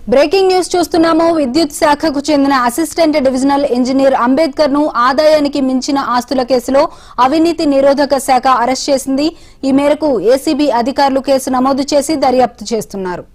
Breaking news చూస్తున్నాము. విద్యుత్ శాఖకు చెందిన అసిస్టెంట్ డివిజనల్ ఇంజనీర్ అంబేద్కర్ ను ఆదాయానికి మించిన ఆస్తుల కేసులో అవినీతి నిరోధక శాఖ అరెస్ట్ చేసింది. ఈ మేరకు ఏసీబీ అధికారులు కేసు నమోదు చేసి దర్యాప్తు చేస్తున్నారు.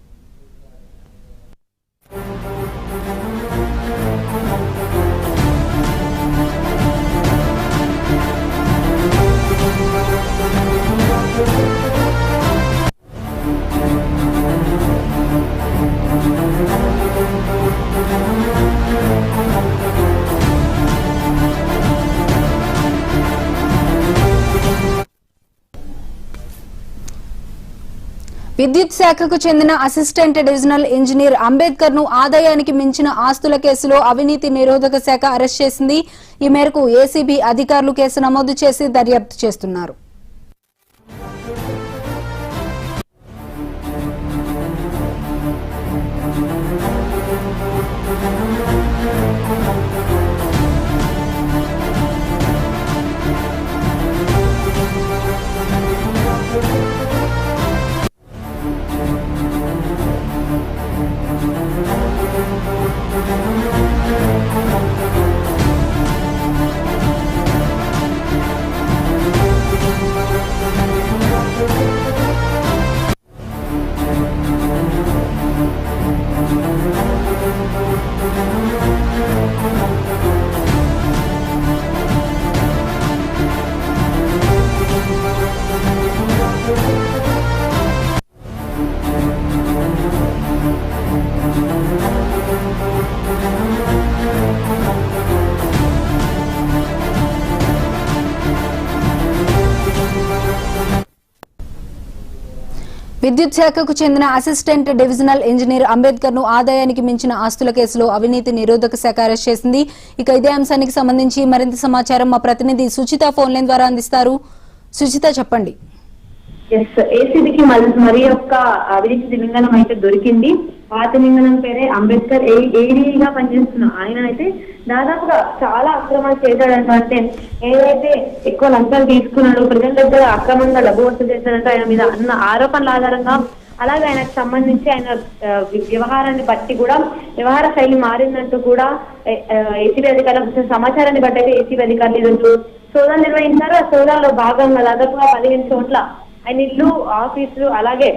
విద్యుత్ శాఖకు చెందిన అసిస్టెంట్ డివిజనల్ ఇంజనీర్ అంబేద్కర్ ను ఆదాయానికి మించిన ఆస్తుల కేసులో అవినీతి నిరోధక శాఖ అరెస్ట్ చేసింది. ఈ మేరకు ఏసీబీ అధికారులు కేసు నమోదు చేసి దర్యాప్తు చేస్తున్నారు. విద్యుత్ శాఖకు చెందిన అసిస్టెంట్ డివిజనల్ ఇంజనీర్ అంబేద్కర్ ను ఆదాయానికి మించిన ఆస్తుల కేసులో అవినీతి నిరోధక శాఖ అరెస్ట్ చేసింది. ఇక ఇదే అంశానికి సంబంధించి మరింత సమాచారం మా ప్రతినిధి సుచిత ఫోన్ లైన్ ద్వారా అందిస్తారు. సుచిత, చెప్పండి. ఏసీబీకి మరి యొక్క అవినీతి తిమింగళం అయితే దొరికింది. ఆ తిమింగళం పేరే అంబేద్కర్. ఏడీగా పనిచేస్తున్న ఆయన అయితే దాదాపుగా చాలా అక్రమాలు చేశాడంట. అంటే ఏదైతే ఎక్కువ లంచాలు తీసుకున్నాడు, ప్రజల దగ్గర అక్రమంగా డబ్బు వసూలు చేశాడంటే ఆయన మీద అన్న ఆరోపణల ఆధారంగా, అలాగే ఆయనకు సంబంధించి ఆయన వ్యవహారాన్ని బట్టి కూడా వ్యవహార శైలి మారిందంటూ కూడా ఏసీబీ అధికారులకు సమాచారాన్ని బట్టి అయితే ఏసీబీ అధికారులు ఈరోజు సోదాలు నిర్వహించారు. ఆ సోదాల్లో భాగంగా దాదాపుగా 15 చోట్ల ఆయన ఇల్లు, ఆఫీసులు, అలాగే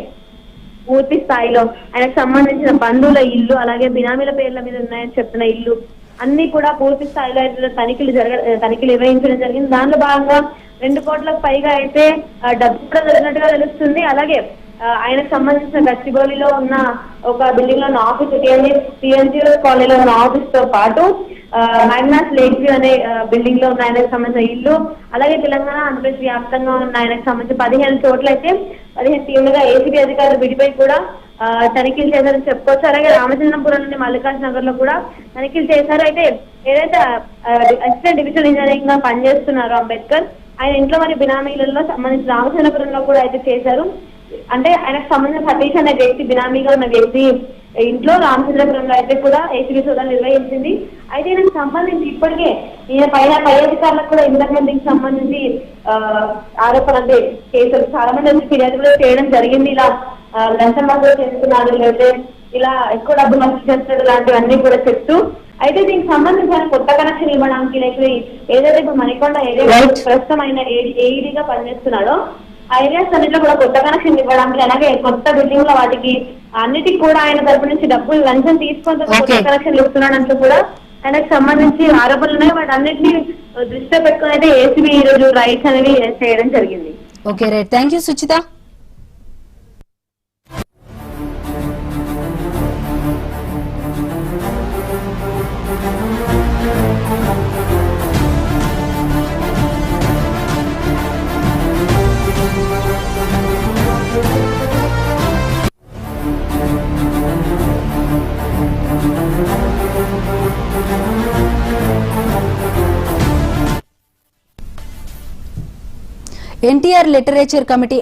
పూర్తి స్థాయిలో ఆయనకు సంబంధించిన బంధువుల ఇల్లు, అలాగే బినామీల పేర్ల మీద ఉన్నాయని చెప్తున్న ఇల్లు అన్ని కూడా పూర్తి స్థాయిలో తనిఖీలు నిర్వహించడం జరిగింది. దానిలో భాగంగా 2 కోట్లకు పైగా అయితే డబ్బు కూడా జరిగినట్టుగా తెలుస్తుంది. అలాగే ఆయనకు సంబంధించిన గచ్చిబౌలిలో ఉన్న ఒక బిల్డింగ్ లో ఉన్న ఆఫీస్, టీఎన్జీ కాలనీలో ఉన్న ఆఫీస్ తో పాటు మ్యాగ్నాస్ లేక్ వ్యూ అనే బిల్డింగ్ లో ఉన్న ఆయనకు సంబంధించిన ఇల్లు, అలాగే తెలంగాణ, ఆంధ్రప్రదేశ్ వ్యాప్తంగా ఉన్న ఆయనకు సంబంధించి 15 చోట్ల అయితే 15 టీంలుగా ఏసీబీ అధికారులు విడిపోయి కూడా తనిఖీలు చేశారని చెప్పుకోవచ్చు. అలాగే రామచంద్రపురం నుండి మల్లికార్జున నగర్ లో కూడా తనిఖీలు చేశారు. అయితే ఏదైతే అసిస్టెంట్ డివిజనల్ ఇంజనీరింగ్ గా పనిచేస్తున్నారో అంబేద్కర్, ఆయన ఇంట్లో మరి బినామీలలో సంబంధించి రామచంద్రపురంలో కూడా అయితే చేశారు. అంటే ఆయనకు సంబంధించిన సతీష్ అనే వ్యక్తి, బినామీగా ఉన్న వ్యక్తి ఇంట్లో రామచంద్రపురంలో అయితే కూడా ఏసీబీ సోదాలు నిర్వహించింది. అయితే ఈయనకు సంబంధించి ఇప్పటికే ఈయన పై అధికారులకు కూడా ఇంతకుమందికి సంబంధించి ఆరోపణ అంటే కేసులు చాలా మంది ఫిర్యాదు కూడా చేయడం జరిగింది. ఇలా లంచం వసూలు చేస్తున్నారు, లేకపోతే ఇలా ఎక్కువ డబ్బులు వసూలు చేస్తున్నారు, లాంటివన్నీ కూడా చెప్తూ అయితే దీనికి సంబంధించిన కొత్త కనెక్షన్ ఇవ్వడానికి, లేకపోతే ఏదైతే ఇప్పుడు మణికొండ ఏరియా ప్రస్తుతం ఆయన ఏఈడీగా పనిచేస్తున్నాడో ఆ ఏరియాస్ అన్నింటిలో కూడా కొత్త కనెక్షన్ ఇవ్వడానికి, అలాగే కొత్త బిల్డింగ్ లో వాటికి అన్నిటికి కూడా ఆయన తరపు నుంచి డబ్బులు లంచం తీసుకుంటూ కొత్త కనెక్షన్లు ఇస్తున్నాడంటూ కూడా ఆయనకు సంబంధించి ఆరోపణలు ఉన్నాయి. వాటి అన్నింటినీ దృష్టిలో పెట్టుకుని అయితే ఏసీబీ ఈ రోజు రైట్స్ అనేవి చేయడం జరిగింది. Okay, right. Thank you Suchitha. NTR literature committee